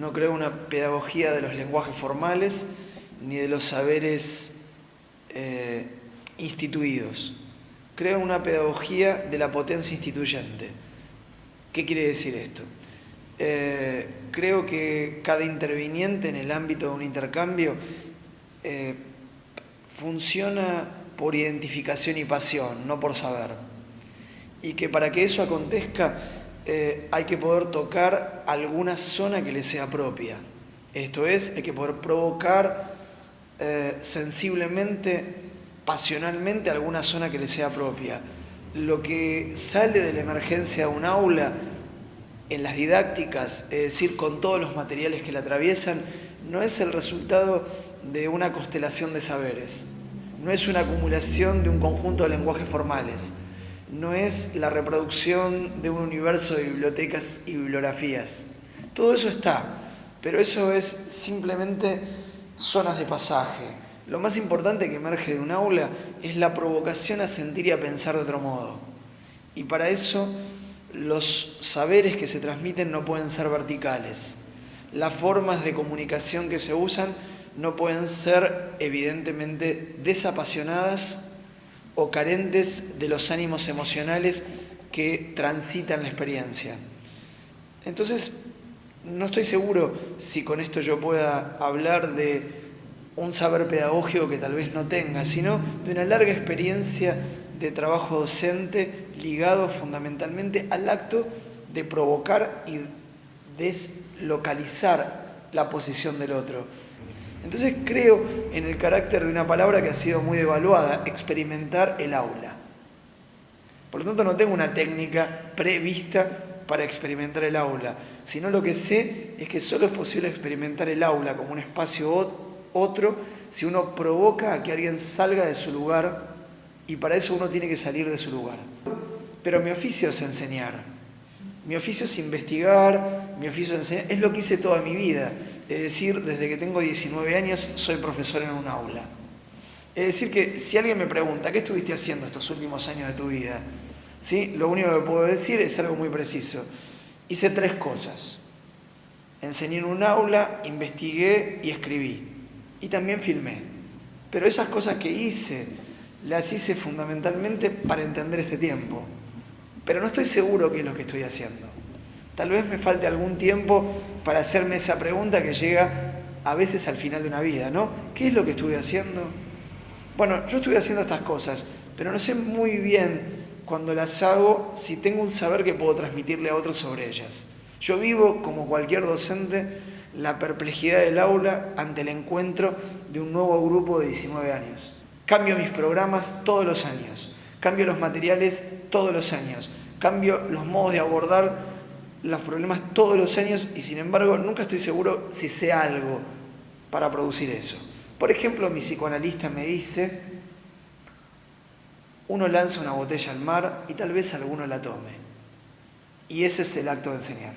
no creo una pedagogía de los lenguajes formales ni de los saberes instituidos. Creo una pedagogía de la potencia instituyente. ¿Qué quiere decir esto? Creo que cada interviniente en el ámbito de un intercambio funciona por identificación y pasión, no por saber. Y que para que eso acontezca hay que poder tocar alguna zona que le sea propia. Esto es, hay que poder provocar sensiblemente, pasionalmente alguna zona que le sea propia. Lo que sale de la emergencia de un aula en las didácticas, es decir, con todos los materiales que la atraviesan, no es el resultado de una constelación de saberes, no es una acumulación de un conjunto de lenguajes formales, no es la reproducción de un universo de bibliotecas y bibliografías. Todo eso está, pero eso es simplemente zonas de pasaje. Lo más importante que emerge de un aula es la provocación a sentir y a pensar de otro modo. Y para eso los saberes que se transmiten no pueden ser verticales. Las formas de comunicación que se usan no pueden ser evidentemente desapasionadas o carentes de los ánimos emocionales que transitan la experiencia. Entonces, no estoy seguro si con esto yo pueda hablar de un saber pedagógico que tal vez no tenga, sino de una larga experiencia de trabajo docente ligado fundamentalmente al acto de provocar y deslocalizar la posición del otro. Entonces creo en el carácter de una palabra que ha sido muy devaluada, experimentar el aula. Por lo tanto no tengo una técnica prevista para experimentar el aula, sino lo que sé es que solo es posible experimentar el aula como un espacio otro si uno provoca a que alguien salga de su lugar, y para eso uno tiene que salir de su lugar. Pero mi oficio es enseñar, mi oficio es investigar, mi oficio es enseñar, es lo que hice toda mi vida. Es decir, desde que tengo 19 años soy profesor en un aula. Es decir que si alguien me pregunta, ¿qué estuviste haciendo estos últimos años de tu vida? ¿Sí? Lo único que puedo decir es algo muy preciso. Hice 3 cosas. Enseñé en un aula, investigué y escribí. Y también filmé. Pero esas cosas que hice, las hice fundamentalmente para entender este tiempo. Pero no estoy seguro qué es lo que estoy haciendo. Tal vez me falte algún tiempo para hacerme esa pregunta que llega a veces al final de una vida, ¿no? ¿Qué es lo que estuve haciendo? Bueno, yo estuve haciendo estas cosas, pero no sé muy bien cuando las hago si tengo un saber que puedo transmitirle a otros sobre ellas. Yo vivo, como cualquier docente, la perplejidad del aula ante el encuentro de un nuevo grupo de 19 años. Cambio mis programas todos los años, cambio los materiales todos los años, cambio los modos de abordar los problemas todos los años y sin embargo nunca estoy seguro si sé algo para producir eso. Por ejemplo, mi psicoanalista me dice, uno lanza una botella al mar y tal vez alguno la tome. Y ese es el acto de enseñar.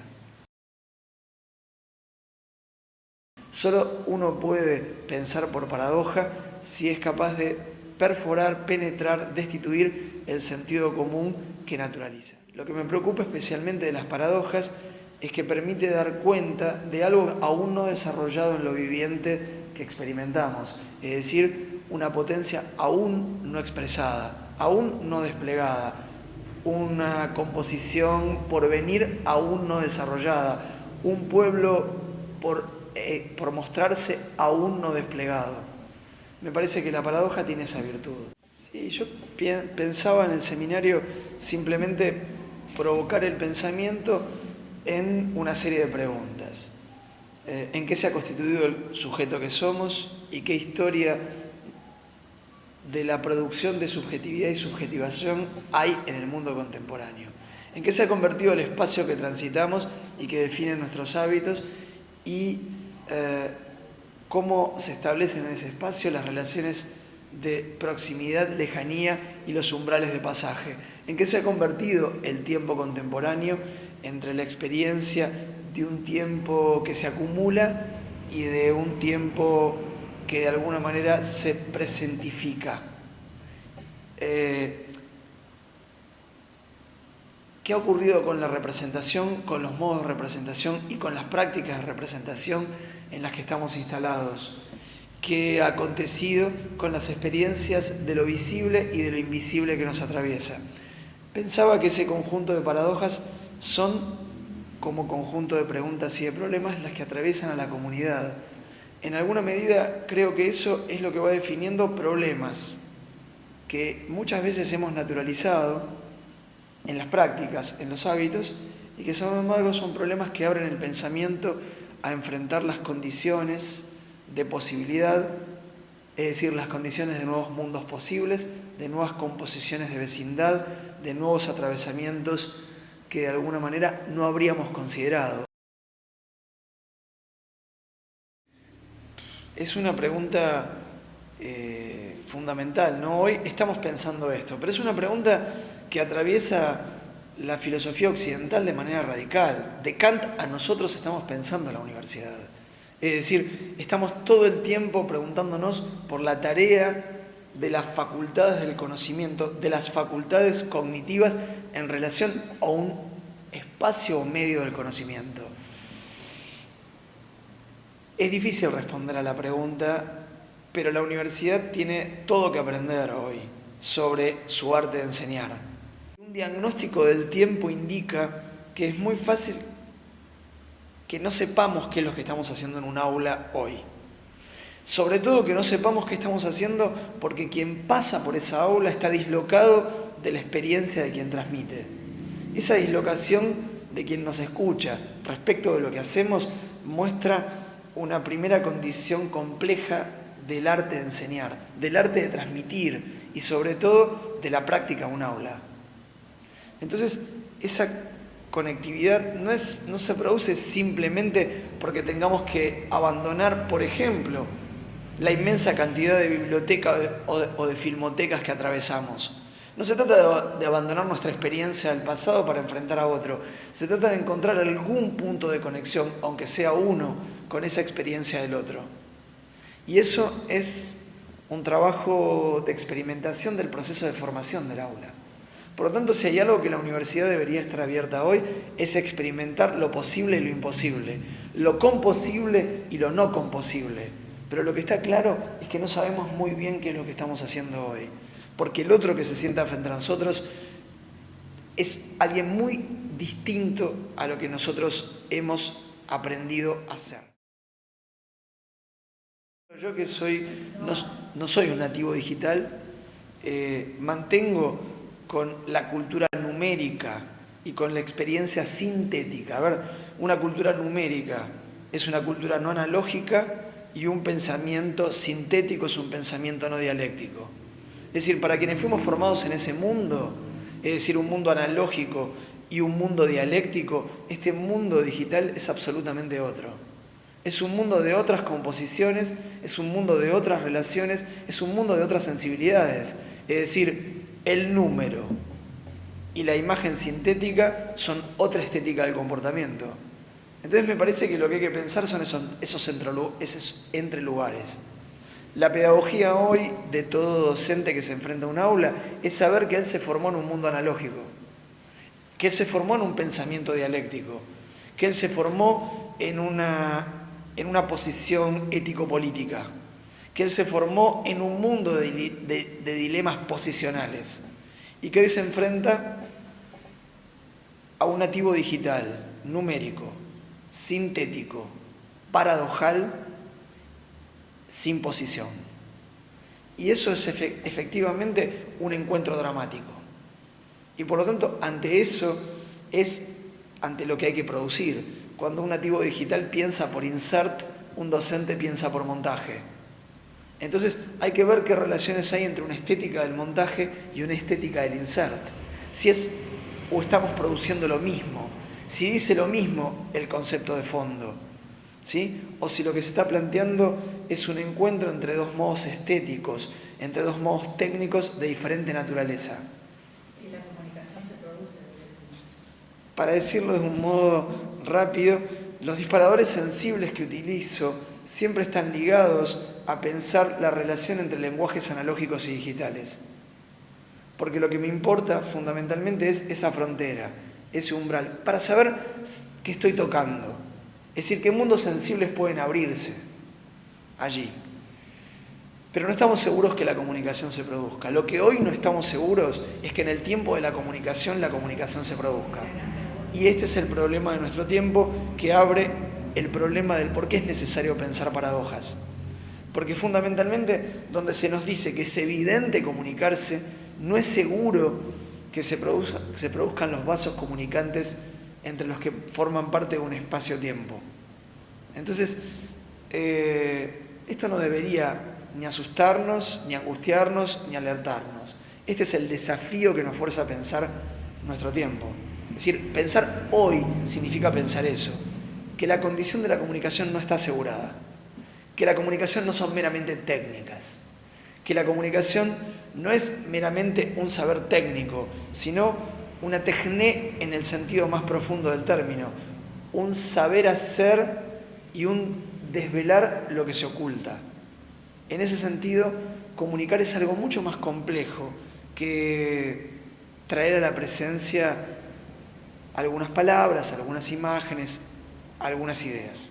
Solo uno puede pensar por paradoja si es capaz de perforar, penetrar, destituir el sentido común que naturaliza. Lo que me preocupa especialmente de las paradojas es que permite dar cuenta de algo aún no desarrollado en lo viviente que experimentamos, es decir, una potencia aún no expresada, aún no desplegada, una composición por venir aún no desarrollada, un pueblo por mostrarse aún no desplegado. Me parece que la paradoja tiene esa virtud. Sí, yo pensaba en el seminario simplemente provocar el pensamiento en una serie de preguntas. ¿En qué se ha constituido el sujeto que somos y qué historia de la producción de subjetividad y subjetivación hay en el mundo contemporáneo? ¿En qué se ha convertido el espacio que transitamos y que define nuestros hábitos y cómo se establecen en ese espacio las relaciones de proximidad, lejanía y los umbrales de pasaje? ¿En qué se ha convertido el tiempo contemporáneo entre la experiencia de un tiempo que se acumula y de un tiempo que de alguna manera se presentifica? ¿Qué ha ocurrido con la representación, con los modos de representación y con las prácticas de representación en las que estamos instalados? ¿Qué ha acontecido con las experiencias de lo visible y de lo invisible que nos atraviesa? Pensaba que ese conjunto de paradojas son, como conjunto de preguntas y de problemas, las que atraviesan a la comunidad. En alguna medida creo que eso es lo que va definiendo problemas que muchas veces hemos naturalizado en las prácticas, en los hábitos, y que sin embargo son problemas que abren el pensamiento a enfrentar las condiciones de posibilidad, es decir, las condiciones de nuevos mundos posibles, de nuevas composiciones de vecindad, de nuevos atravesamientos que de alguna manera no habríamos considerado. Es una pregunta fundamental, ¿no? Hoy estamos pensando esto, pero es una pregunta que atraviesa la filosofía occidental de manera radical. De Kant a nosotros estamos pensando en la universidad. Es decir, estamos todo el tiempo preguntándonos por la tarea de las facultades del conocimiento, de las facultades cognitivas en relación a un espacio o medio del conocimiento. Es difícil responder a la pregunta, pero la universidad tiene todo que aprender hoy sobre su arte de enseñar. Un diagnóstico del tiempo indica que es muy fácil que no sepamos qué es lo que estamos haciendo en un aula hoy. Sobre todo que no sepamos qué estamos haciendo porque quien pasa por esa aula está dislocado de la experiencia de quien transmite. Esa dislocación de quien nos escucha respecto de lo que hacemos muestra una primera condición compleja del arte de enseñar, del arte de transmitir y sobre todo de la práctica en un aula. Entonces, esa conectividad no se produce simplemente porque tengamos que abandonar, por ejemplo, la inmensa cantidad de bibliotecas o de filmotecas que atravesamos. No se trata de abandonar nuestra experiencia del pasado para enfrentar a otro. Se trata de encontrar algún punto de conexión, aunque sea uno, con esa experiencia del otro. Y eso es un trabajo de experimentación del proceso de formación del aula. Por lo tanto, si hay algo que la universidad debería estar abierta hoy, es experimentar lo posible y lo imposible, lo composible y lo no composible. Pero lo que está claro es que no sabemos muy bien qué es lo que estamos haciendo hoy, porque el otro que se sienta frente a nosotros es alguien muy distinto a lo que nosotros hemos aprendido a hacer. Yo que no soy un nativo digital, mantengo con la cultura numérica y con la experiencia sintética. A ver, una cultura numérica es una cultura no analógica y un pensamiento sintético es un pensamiento no dialéctico. Es decir, para quienes fuimos formados en ese mundo, es decir, un mundo analógico y un mundo dialéctico, este mundo digital es absolutamente otro. Es un mundo de otras composiciones, es un mundo de otras relaciones, es un mundo de otras sensibilidades. Es decir, el número y la imagen sintética son otra estética del comportamiento. Entonces me parece que lo que hay que pensar son esos entrelugares. La pedagogía hoy de todo docente que se enfrenta a un aula es saber que él se formó en un mundo analógico, que él se formó en un pensamiento dialéctico, que él se formó en una posición ético-política, que él se formó en un mundo de dilemas posicionales y que hoy se enfrenta a un nativo digital, numérico, sintético, paradojal, sin posición. Y eso es efectivamente un encuentro dramático. Y por lo tanto, ante eso es ante lo que hay que producir. Cuando un nativo digital piensa por insert, un docente piensa por montaje. Entonces hay que ver qué relaciones hay entre una estética del montaje y una estética del insert. Si es o estamos produciendo lo mismo, si dice lo mismo el concepto de fondo, ¿sí? O si lo que se está planteando es un encuentro entre dos modos estéticos, entre dos modos técnicos de diferente naturaleza. Si la comunicación se produce. Para decirlo de un modo rápido, los disparadores sensibles que utilizo siempre están ligados a pensar la relación entre lenguajes analógicos y digitales. Porque lo que me importa fundamentalmente es esa frontera ese umbral, para saber qué estoy tocando. Es decir, qué mundos sensibles pueden abrirse allí. Pero no estamos seguros que la comunicación se produzca. Lo que hoy no estamos seguros es que en el tiempo de la comunicación se produzca. Y este es el problema de nuestro tiempo, que abre el problema del por qué es necesario pensar paradojas. Porque fundamentalmente, donde se nos dice que es evidente comunicarse, no es seguro que se produzcan los vasos comunicantes entre los que forman parte de un espacio-tiempo. Entonces, esto no debería ni asustarnos, ni angustiarnos, ni alertarnos. Este es el desafío que nos fuerza a pensar nuestro tiempo. Es decir, pensar hoy significa pensar eso, que la condición de la comunicación no está asegurada, que la comunicación no son meramente técnicas, que la comunicación no es meramente un saber técnico, sino una techné en el sentido más profundo del término, un saber hacer y un desvelar lo que se oculta. En ese sentido, comunicar es algo mucho más complejo que traer a la presencia algunas palabras, algunas imágenes, algunas ideas.